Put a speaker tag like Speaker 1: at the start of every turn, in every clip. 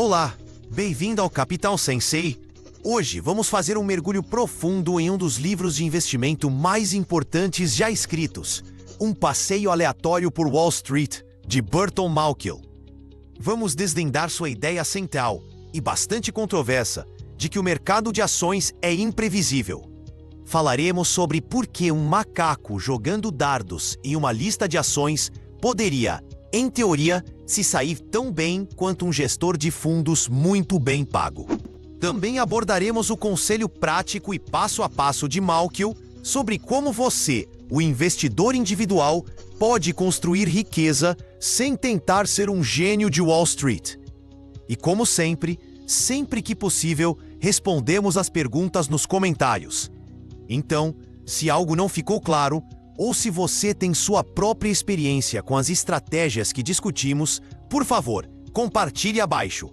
Speaker 1: Olá, bem-vindo ao Capital Sensei. Hoje vamos fazer um mergulho profundo em um dos livros de investimento mais importantes já escritos, Um Passeio Aleatório por Wall Street, de Burton Malkiel. Vamos desvendar sua ideia central, e bastante controversa, de que o mercado de ações é imprevisível. Falaremos sobre por que um macaco jogando dardos em uma lista de ações poderia, em teoria, se sair tão bem quanto um gestor de fundos muito bem pago. Também abordaremos o conselho prático e passo a passo de Malkiel sobre como você, o investidor individual, pode construir riqueza sem tentar ser um gênio de Wall Street. E como sempre que possível, respondemos as perguntas nos comentários. Então, se algo não ficou claro, ou se você tem sua própria experiência com as estratégias que discutimos, por favor, compartilhe abaixo.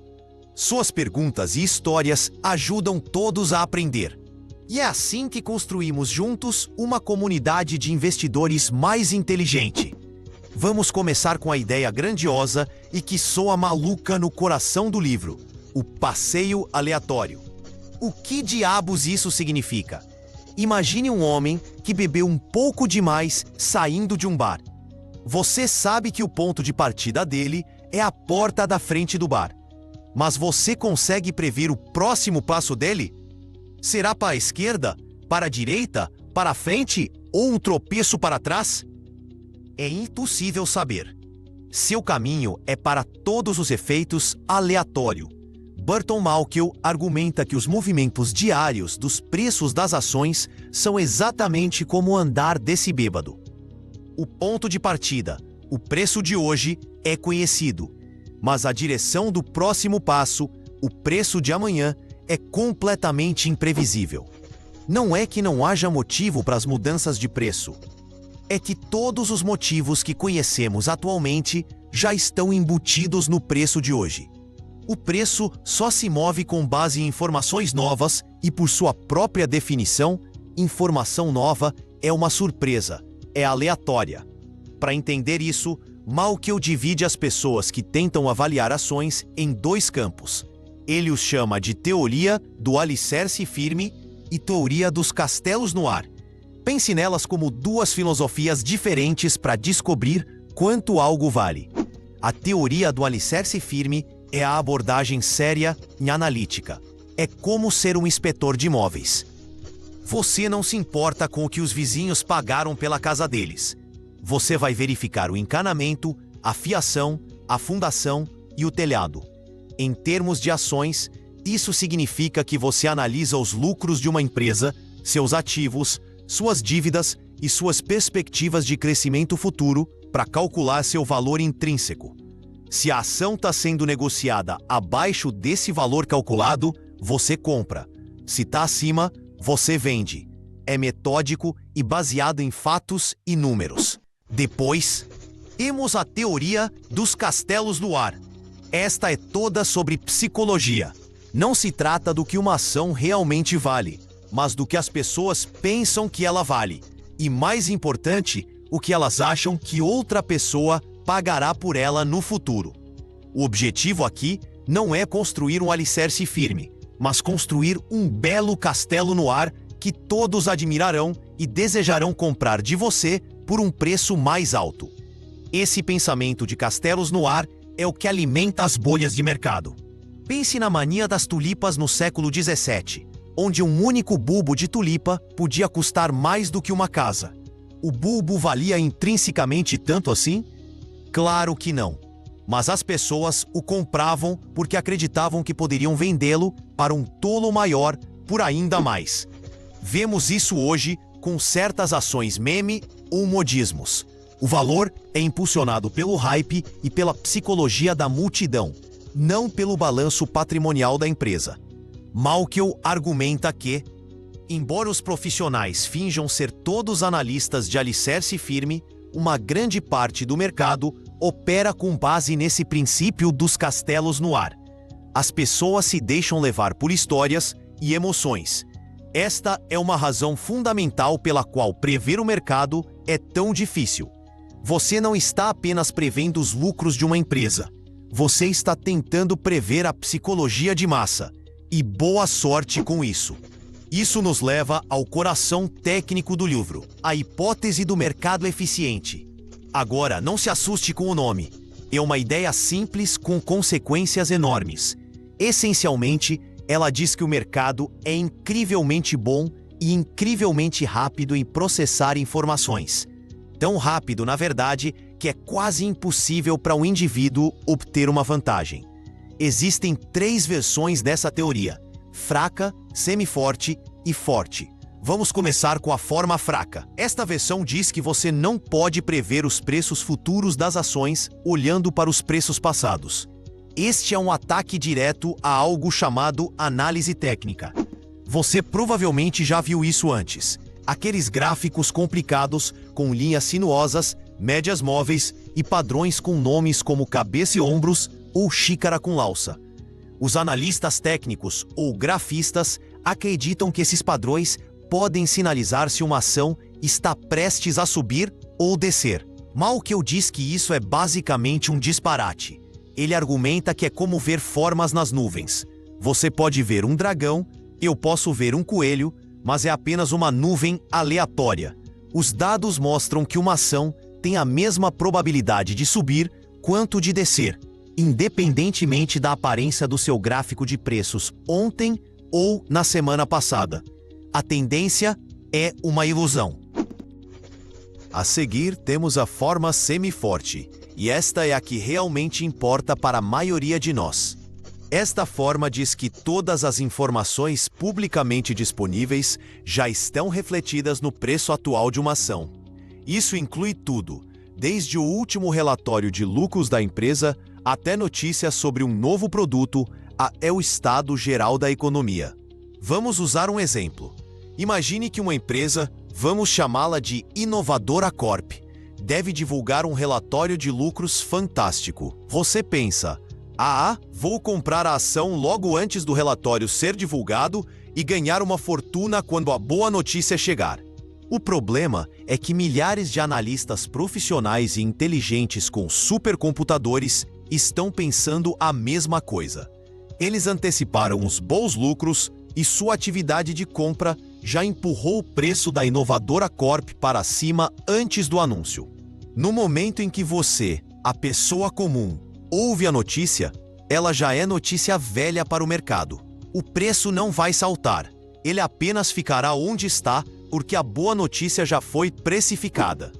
Speaker 1: Suas perguntas e histórias ajudam todos a aprender. E é assim que construímos juntos uma comunidade de investidores mais inteligente. Vamos começar com a ideia grandiosa e que soa maluca no coração do livro: o passeio aleatório. O que diabos isso significa? Imagine um homem que bebeu um pouco demais saindo de um bar. Você sabe que o ponto de partida dele é a porta da frente do bar. Mas você consegue prever o próximo passo dele? Será para a esquerda, para a direita, para a frente ou um tropeço para trás? É impossível saber. Seu caminho é, para todos os efeitos, aleatório. Burton Malkiel argumenta que os movimentos diários dos preços das ações são exatamente como andar desse bêbado. O ponto de partida, o preço de hoje, é conhecido, mas a direção do próximo passo, o preço de amanhã, é completamente imprevisível. Não é que não haja motivo para as mudanças de preço. É que todos os motivos que conhecemos atualmente já estão embutidos no preço de hoje. O preço só se move com base em informações novas e, por sua própria definição, informação nova é uma surpresa, é aleatória. Para entender isso, Malkiel divide as pessoas que tentam avaliar ações em dois campos. Ele os chama de teoria do alicerce firme e teoria dos castelos no ar. Pense nelas como duas filosofias diferentes para descobrir quanto algo vale. A teoria do alicerce firme é a abordagem séria e analítica. É como ser um inspetor de imóveis. Você não se importa com o que os vizinhos pagaram pela casa deles. Você vai verificar o encanamento, a fiação, a fundação e o telhado. Em termos de ações, isso significa que você analisa os lucros de uma empresa, seus ativos, suas dívidas e suas perspectivas de crescimento futuro para calcular seu valor intrínseco. Se a ação está sendo negociada abaixo desse valor calculado, você compra. Se está acima, você vende. É metódico e baseado em fatos e números. Depois, temos a teoria dos castelos no ar. Esta é toda sobre psicologia. Não se trata do que uma ação realmente vale, mas do que as pessoas pensam que ela vale. E mais importante, o que elas acham que outra pessoa pagará por ela no futuro. O objetivo aqui não é construir um alicerce firme, mas construir um belo castelo no ar que todos admirarão e desejarão comprar de você por um preço mais alto. Esse pensamento de castelos no ar é o que alimenta as bolhas de mercado. Pense na mania das tulipas no século XVII, onde um único bulbo de tulipa podia custar mais do que uma casa. O bulbo valia intrinsecamente tanto assim? Claro que não. Mas as pessoas o compravam porque acreditavam que poderiam vendê-lo para um tolo maior por ainda mais. Vemos isso hoje com certas ações meme ou modismos. O valor é impulsionado pelo hype e pela psicologia da multidão, não pelo balanço patrimonial da empresa. Malkiel argumenta que, embora os profissionais finjam ser todos analistas de alicerce firme, uma grande parte do mercado opera com base nesse princípio dos castelos no ar. As pessoas se deixam levar por histórias e emoções. Esta é uma razão fundamental pela qual prever o mercado é tão difícil. Você não está apenas prevendo os lucros de uma empresa. Você está tentando prever a psicologia de massa. E boa sorte com isso. Isso nos leva ao coração técnico do livro, a hipótese do mercado eficiente. Agora, não se assuste com o nome. É uma ideia simples com consequências enormes. Essencialmente, ela diz que o mercado é incrivelmente bom e incrivelmente rápido em processar informações. Tão rápido, na verdade, que é quase impossível para um indivíduo obter uma vantagem. Existem 3 versões dessa teoria: fraca, semi-forte e forte. Vamos começar com a forma fraca. Esta versão diz que você não pode prever os preços futuros das ações olhando para os preços passados. Este é um ataque direto a algo chamado análise técnica. Você provavelmente já viu isso antes. Aqueles gráficos complicados com linhas sinuosas, médias móveis e padrões com nomes como cabeça e ombros ou xícara com louça. Os analistas técnicos ou grafistas acreditam que esses padrões podem sinalizar se uma ação está prestes a subir ou descer. Malkiel diz que isso é basicamente um disparate. Ele argumenta que é como ver formas nas nuvens. Você pode ver um dragão, eu posso ver um coelho, mas é apenas uma nuvem aleatória. Os dados mostram que uma ação tem a mesma probabilidade de subir quanto de descer, independentemente da aparência do seu gráfico de preços ontem ou na semana passada. A tendência é uma ilusão. A seguir, temos a forma semi-forte, e esta é a que realmente importa para a maioria de nós. Esta forma diz que todas as informações publicamente disponíveis já estão refletidas no preço atual de uma ação. Isso inclui tudo, desde o último relatório de lucros da empresa até notícias sobre um novo produto, é o estado geral da economia. Vamos usar um exemplo. Imagine que uma empresa, vamos chamá-la de Inovadora Corp, deve divulgar um relatório de lucros fantástico. Você pensa: vou comprar a ação logo antes do relatório ser divulgado e ganhar uma fortuna quando a boa notícia chegar. O problema é que milhares de analistas profissionais e inteligentes com supercomputadores estão pensando a mesma coisa. Eles anteciparam os bons lucros e sua atividade de compra já empurrou o preço da Inovadora Corp para cima antes do anúncio. No momento em que você, a pessoa comum, ouve a notícia, ela já é notícia velha para o mercado. O preço não vai saltar, ele apenas ficará onde está porque a boa notícia já foi precificada.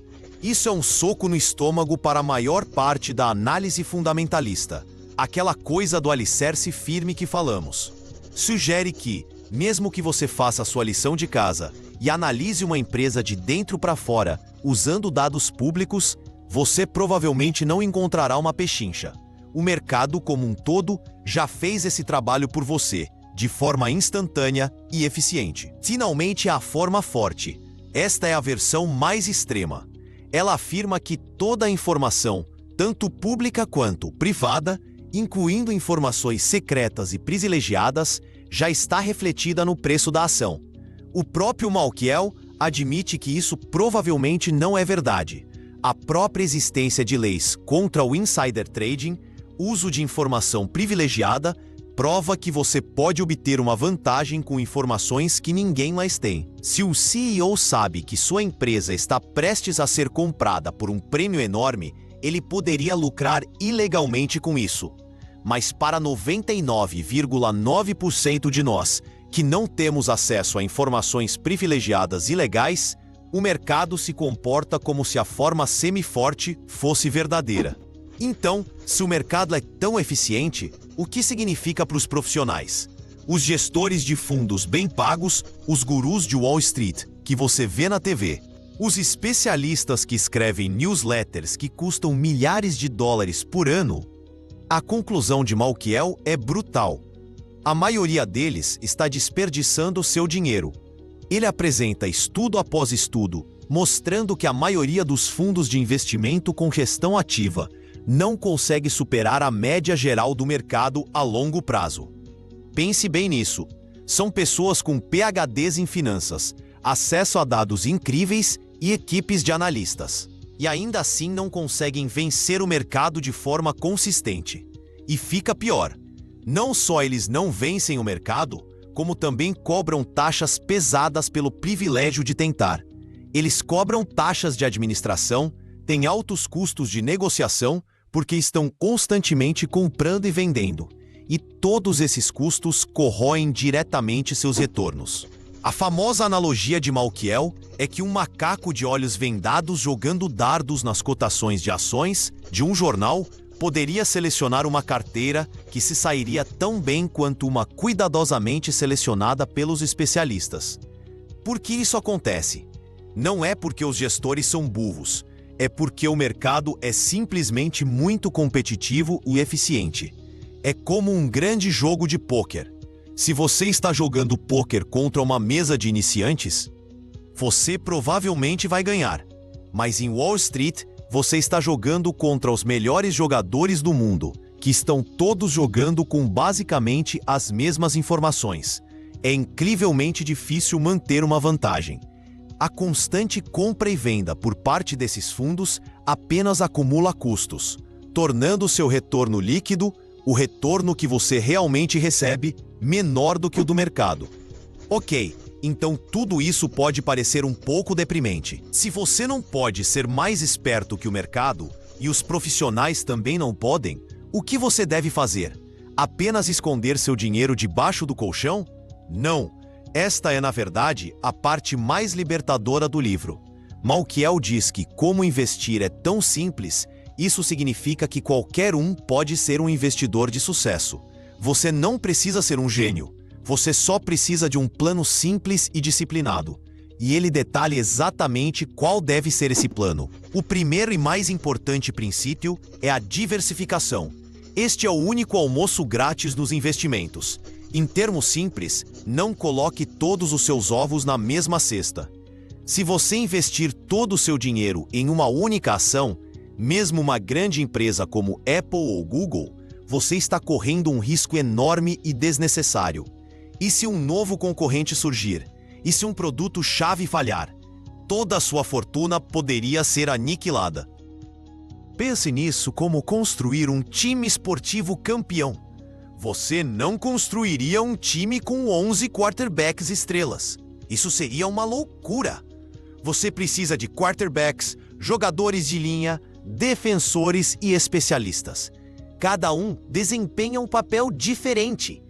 Speaker 1: Isso é um soco no estômago para a maior parte da análise fundamentalista, aquela coisa do alicerce firme que falamos. Sugere que, mesmo que você faça a sua lição de casa e analise uma empresa de dentro para fora, usando dados públicos, você provavelmente não encontrará uma pechincha. O mercado como um todo já fez esse trabalho por você, de forma instantânea e eficiente. Finalmente, a forma forte. Esta é a versão mais extrema. Ela afirma que toda a informação, tanto pública quanto privada, incluindo informações secretas e privilegiadas, já está refletida no preço da ação. O próprio Malkiel admite que isso provavelmente não é verdade. A própria existência de leis contra o insider trading, uso de informação privilegiada, prova que você pode obter uma vantagem com informações que ninguém mais tem. Se o CEO sabe que sua empresa está prestes a ser comprada por um prêmio enorme, ele poderia lucrar ilegalmente com isso. Mas para 99,9% de nós, que não temos acesso a informações privilegiadas ilegais, o mercado se comporta como se a forma semi-forte fosse verdadeira. Então, se o mercado é tão eficiente, o que significa para os profissionais? Os gestores de fundos bem pagos, os gurus de Wall Street, que você vê na TV, os especialistas que escrevem newsletters que custam milhares de dólares por ano. A conclusão de Malkiel é brutal. A maioria deles está desperdiçando seu dinheiro. Ele apresenta estudo após estudo, mostrando que a maioria dos fundos de investimento com gestão ativa não consegue superar a média geral do mercado a longo prazo. Pense bem nisso. São pessoas com PhDs em finanças, acesso a dados incríveis e equipes de analistas. E ainda assim não conseguem vencer o mercado de forma consistente. E fica pior. Não só eles não vencem o mercado, como também cobram taxas pesadas pelo privilégio de tentar. Eles cobram taxas de administração, têm altos custos de negociação, porque estão constantemente comprando e vendendo. E todos esses custos corroem diretamente seus retornos. A famosa analogia de Malkiel é que um macaco de olhos vendados jogando dardos nas cotações de ações de um jornal poderia selecionar uma carteira que se sairia tão bem quanto uma cuidadosamente selecionada pelos especialistas. Por que isso acontece? Não é porque os gestores são burros, é porque o mercado é simplesmente muito competitivo e eficiente. É como um grande jogo de pôquer. Se você está jogando pôquer contra uma mesa de iniciantes, você provavelmente vai ganhar. Mas em Wall Street, você está jogando contra os melhores jogadores do mundo, que estão todos jogando com basicamente as mesmas informações. É incrivelmente difícil manter uma vantagem. A constante compra e venda por parte desses fundos apenas acumula custos, tornando seu retorno líquido, o retorno que você realmente recebe, menor do que o do mercado. Ok, então tudo isso pode parecer um pouco deprimente. Se você não pode ser mais esperto que o mercado, e os profissionais também não podem, o que você deve fazer? Apenas esconder seu dinheiro debaixo do colchão? Não. Esta é, na verdade, a parte mais libertadora do livro. Malkiel diz que como investir é tão simples, isso significa que qualquer um pode ser um investidor de sucesso. Você não precisa ser um gênio. Você só precisa de um plano simples e disciplinado. E ele detalha exatamente qual deve ser esse plano. O primeiro e mais importante princípio é a diversificação. Este é o único almoço grátis nos investimentos. Em termos simples, não coloque todos os seus ovos na mesma cesta. Se você investir todo o seu dinheiro em uma única ação, mesmo uma grande empresa como Apple ou Google, você está correndo um risco enorme e desnecessário. E se um novo concorrente surgir? E se um produto-chave falhar? Toda a sua fortuna poderia ser aniquilada. Pense nisso como construir um time esportivo campeão. Você não construiria um time com 11 quarterbacks estrelas. Isso seria uma loucura. Você precisa de quarterbacks, jogadores de linha, defensores e especialistas. Cada um desempenha um papel diferente.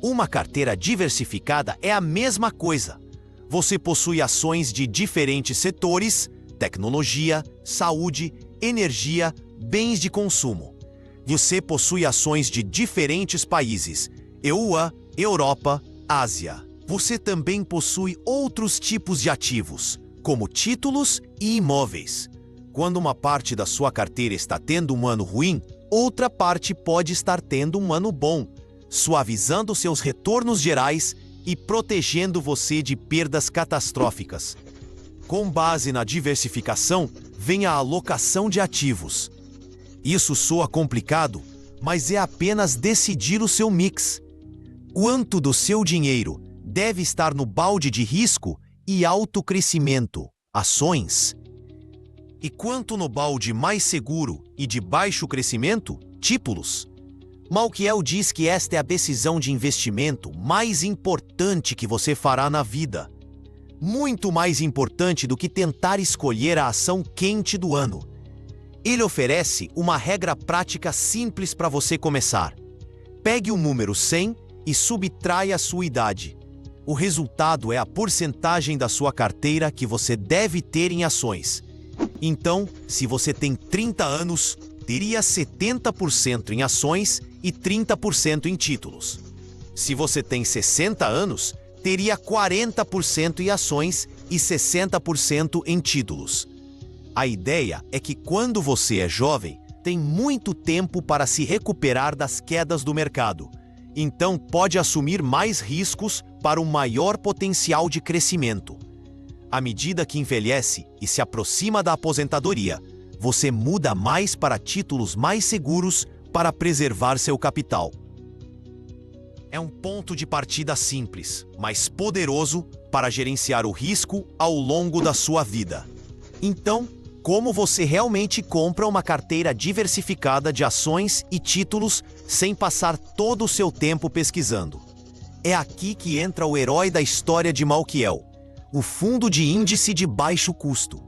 Speaker 1: Uma carteira diversificada é a mesma coisa. Você possui ações de diferentes setores, tecnologia, saúde, energia, bens de consumo. Você possui ações de diferentes países, EUA, Europa, Ásia. Você também possui outros tipos de ativos, como títulos e imóveis. Quando uma parte da sua carteira está tendo um ano ruim, outra parte pode estar tendo um ano bom, suavizando seus retornos gerais e protegendo você de perdas catastróficas. Com base na diversificação, vem a alocação de ativos. Isso soa complicado, mas é apenas decidir o seu mix. Quanto do seu dinheiro deve estar no balde de risco e alto crescimento, ações? E quanto no balde mais seguro e de baixo crescimento, títulos? Malkiel diz que esta é a decisão de investimento mais importante que você fará na vida. Muito mais importante do que tentar escolher a ação quente do ano. Ele oferece uma regra prática simples para você começar. Pegue o número 100 e subtraia a sua idade. O resultado é a porcentagem da sua carteira que você deve ter em ações. Então, se você tem 30 anos, teria 70% em ações e 30% em títulos. Se você tem 60 anos, teria 40% em ações e 60% em títulos. A ideia é que quando você é jovem, tem muito tempo para se recuperar das quedas do mercado. Então pode assumir mais riscos para um maior potencial de crescimento. À medida que envelhece e se aproxima da aposentadoria, você muda mais para títulos mais seguros para preservar seu capital. É um ponto de partida simples, mas poderoso para gerenciar o risco ao longo da sua vida. Então, como você realmente compra uma carteira diversificada de ações e títulos sem passar todo o seu tempo pesquisando. É aqui que entra o herói da história de Malkiel, o fundo de índice de baixo custo.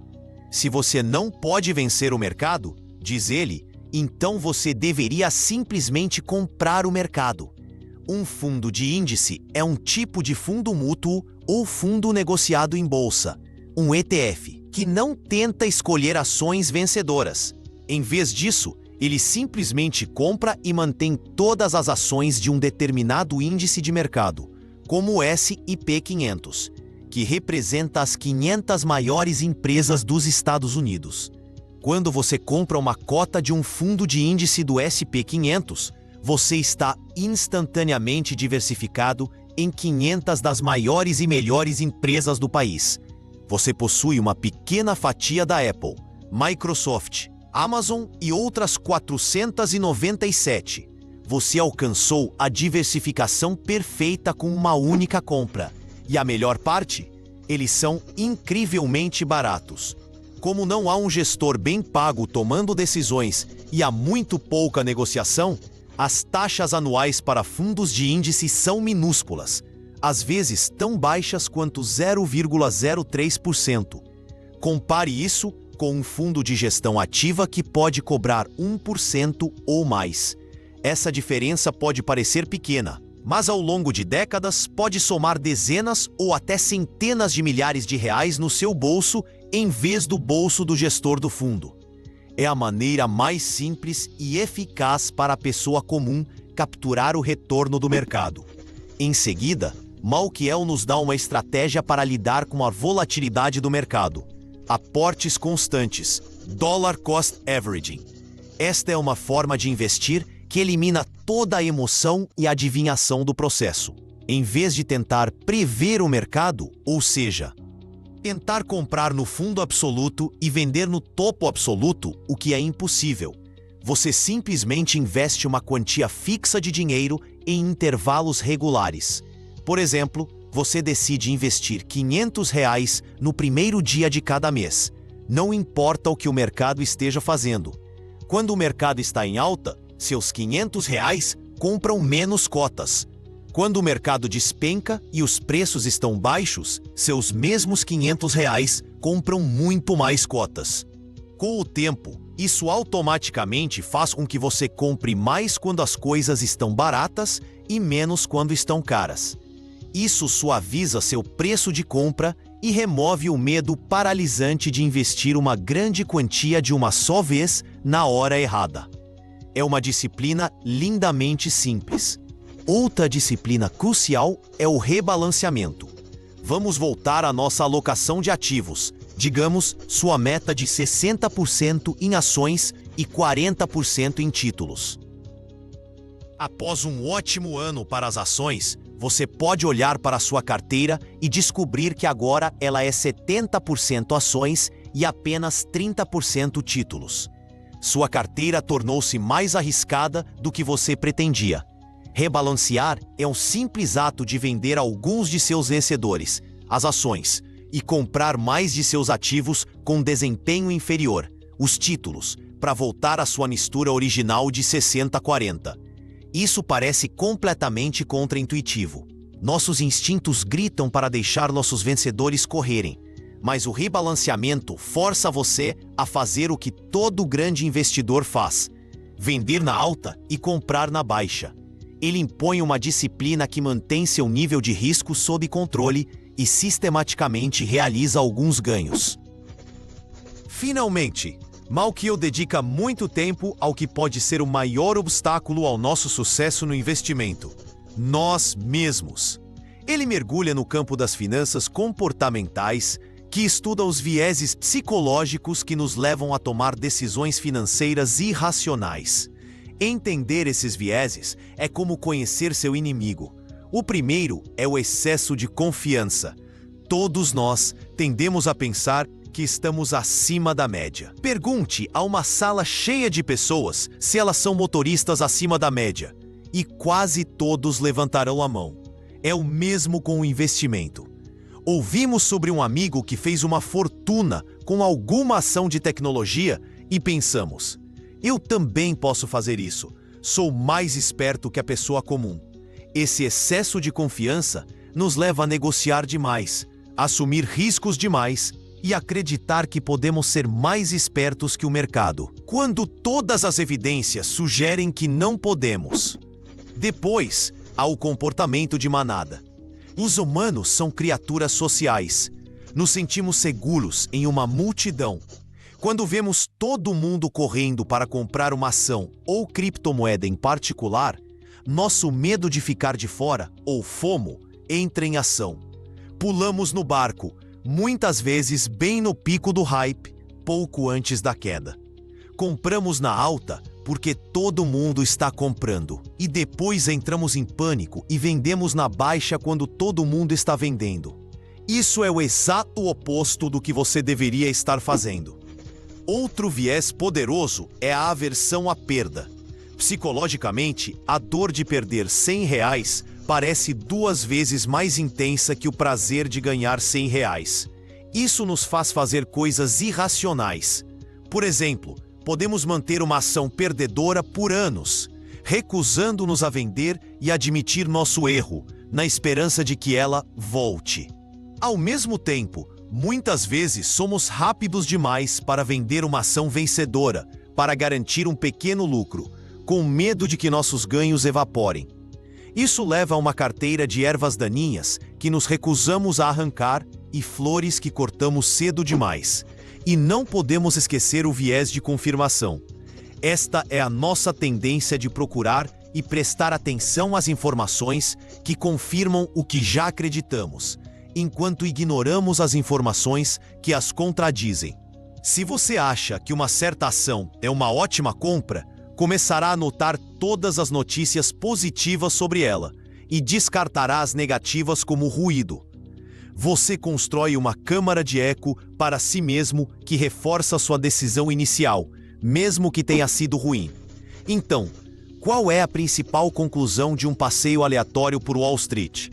Speaker 1: Se você não pode vencer o mercado, diz ele, então você deveria simplesmente comprar o mercado. Um fundo de índice é um tipo de fundo mútuo ou fundo negociado em bolsa, um ETF, que não tenta escolher ações vencedoras. Em vez disso, ele simplesmente compra e mantém todas as ações de um determinado índice de mercado, como o S&P 500, que representa as 500 maiores empresas dos Estados Unidos. Quando você compra uma cota de um fundo de índice do S&P 500, você está instantaneamente diversificado em 500 das maiores e melhores empresas do país. Você possui uma pequena fatia da Apple, Microsoft, Amazon e outras 497. Você alcançou a diversificação perfeita com uma única compra. E a melhor parte? Eles são incrivelmente baratos. Como não há um gestor bem pago tomando decisões e há muito pouca negociação, as taxas anuais para fundos de índice são minúsculas, às vezes tão baixas quanto 0,03%. Compare isso com um fundo de gestão ativa que pode cobrar 1% ou mais. Essa diferença pode parecer pequena, mas ao longo de décadas pode somar dezenas ou até centenas de milhares de reais no seu bolso em vez do bolso do gestor do fundo. É a maneira mais simples e eficaz para a pessoa comum capturar o retorno do mercado. Em seguida, Malkiel nos dá uma estratégia para lidar com a volatilidade do mercado. Aportes constantes, Dollar Cost Averaging. Esta é uma forma de investir que elimina toda a emoção e adivinhação do processo. Em vez de tentar prever o mercado, ou seja, tentar comprar no fundo absoluto e vender no topo absoluto, o que é impossível. Você simplesmente investe uma quantia fixa de dinheiro em intervalos regulares. Por exemplo, você decide investir R$500 no primeiro dia de cada mês. Não importa o que o mercado esteja fazendo. Quando o mercado está em alta, seus R$500 compram menos cotas. Quando o mercado despenca e os preços estão baixos, seus mesmos R$500 compram muito mais cotas. Com o tempo, isso automaticamente faz com que você compre mais quando as coisas estão baratas e menos quando estão caras. Isso suaviza seu preço de compra e remove o medo paralisante de investir uma grande quantia de uma só vez na hora errada. É uma disciplina lindamente simples. Outra disciplina crucial é o rebalanceamento. Vamos voltar à nossa alocação de ativos. Digamos, sua meta de 60% em ações e 40% em títulos. Após um ótimo ano para as ações, você pode olhar para sua carteira e descobrir que agora ela é 70% ações e apenas 30% títulos. Sua carteira tornou-se mais arriscada do que você pretendia. Rebalancear é um simples ato de vender alguns de seus vencedores, as ações, e comprar mais de seus ativos com desempenho inferior, os títulos, para voltar à sua mistura original de 60-40. Isso parece completamente contraintuitivo. Nossos instintos gritam para deixar nossos vencedores correrem, mas o rebalanceamento força você a fazer o que todo grande investidor faz: vender na alta e comprar na baixa. Ele impõe uma disciplina que mantém seu nível de risco sob controle e sistematicamente realiza alguns ganhos. Finalmente, Malkiel dedica muito tempo ao que pode ser o maior obstáculo ao nosso sucesso no investimento: nós mesmos. Ele mergulha no campo das finanças comportamentais, que estuda os vieses psicológicos que nos levam a tomar decisões financeiras irracionais. Entender esses vieses é como conhecer seu inimigo. O primeiro é o excesso de confiança. Todos nós tendemos a pensar que estamos acima da média. Pergunte a uma sala cheia de pessoas se elas são motoristas acima da média, e quase todos levantarão a mão. É o mesmo com o investimento. Ouvimos sobre um amigo que fez uma fortuna com alguma ação de tecnologia e pensamos: eu também posso fazer isso, sou mais esperto que a pessoa comum. Esse excesso de confiança nos leva a negociar demais, assumir riscos demais e acreditar que podemos ser mais espertos que o mercado, quando todas as evidências sugerem que não podemos. Depois, há o comportamento de manada. Os humanos são criaturas sociais. Nos sentimos seguros em uma multidão. Quando vemos todo mundo correndo para comprar uma ação ou criptomoeda em particular, nosso medo de ficar de fora, ou FOMO, entra em ação. Pulamos no barco, muitas vezes bem no pico do hype, pouco antes da queda. Compramos na alta porque todo mundo está comprando. E depois entramos em pânico e vendemos na baixa quando todo mundo está vendendo. Isso é o exato oposto do que você deveria estar fazendo. Outro viés poderoso é a aversão à perda. Psicologicamente, a dor de perder R$100 parece 2 vezes mais intensa que o prazer de ganhar R$100. Isso nos faz fazer coisas irracionais. Por exemplo, podemos manter uma ação perdedora por anos, recusando-nos a vender e admitir nosso erro, na esperança de que ela volte. Ao mesmo tempo, muitas vezes somos rápidos demais para vender uma ação vencedora, para garantir um pequeno lucro, com medo de que nossos ganhos evaporem. Isso leva a uma carteira de ervas daninhas que nos recusamos a arrancar e flores que cortamos cedo demais. E não podemos esquecer o viés de confirmação. Esta é a nossa tendência de procurar e prestar atenção às informações que confirmam o que já acreditamos, enquanto ignoramos as informações que as contradizem. Se você acha que uma certa ação é uma ótima compra, começará a notar todas as notícias positivas sobre ela e descartará as negativas como ruído. Você constrói uma câmara de eco para si mesmo que reforça sua decisão inicial, mesmo que tenha sido ruim. Então, qual é a principal conclusão de um passeio aleatório por Wall Street?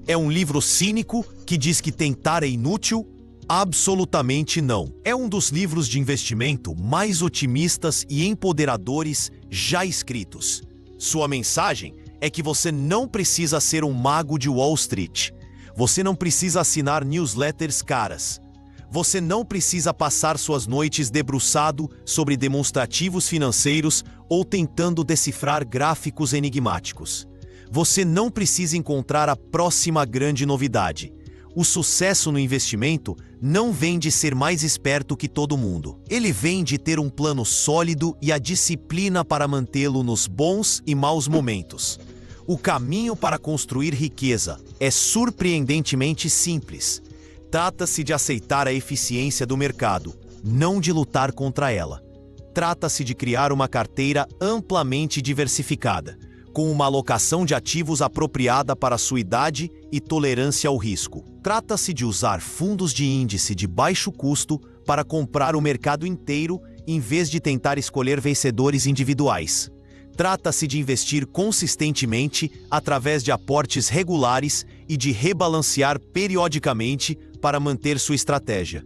Speaker 1: É um livro cínico que diz que tentar é inútil? Absolutamente não. É um dos livros de investimento mais otimistas e empoderadores já escritos. Sua mensagem é que você não precisa ser um mago de Wall Street. Você não precisa assinar newsletters caras. Você não precisa passar suas noites debruçado sobre demonstrativos financeiros ou tentando decifrar gráficos enigmáticos. Você não precisa encontrar a próxima grande novidade. O sucesso no investimento não vem de ser mais esperto que todo mundo. Ele vem de ter um plano sólido e a disciplina para mantê-lo nos bons e maus momentos. O caminho para construir riqueza é surpreendentemente simples. Trata-se de aceitar a eficiência do mercado, não de lutar contra ela. Trata-se de criar uma carteira amplamente diversificada, com uma alocação de ativos apropriada para sua idade e tolerância ao risco. Trata-se de usar fundos de índice de baixo custo para comprar o mercado inteiro em vez de tentar escolher vencedores individuais. Trata-se de investir consistentemente através de aportes regulares e de rebalancear periodicamente para manter sua estratégia.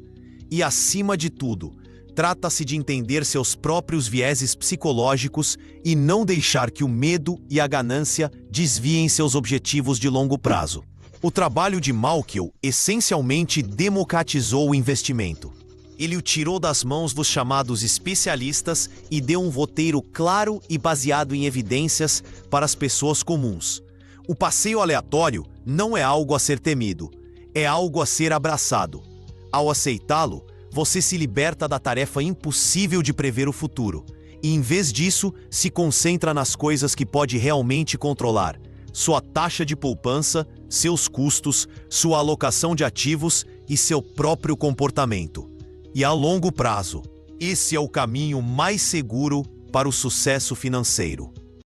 Speaker 1: E, acima de tudo, trata-se de entender seus próprios vieses psicológicos e não deixar que o medo e a ganância desviem seus objetivos de longo prazo. O trabalho de Malkiel essencialmente democratizou o investimento. Ele o tirou das mãos dos chamados especialistas e deu um roteiro claro e baseado em evidências para as pessoas comuns. O passeio aleatório não é algo a ser temido, é algo a ser abraçado. Ao aceitá-lo, você se liberta da tarefa impossível de prever o futuro e, em vez disso, se concentra nas coisas que pode realmente controlar: sua taxa de poupança, seus custos, sua alocação de ativos e seu próprio comportamento. E a longo prazo, esse é o caminho mais seguro para o sucesso financeiro.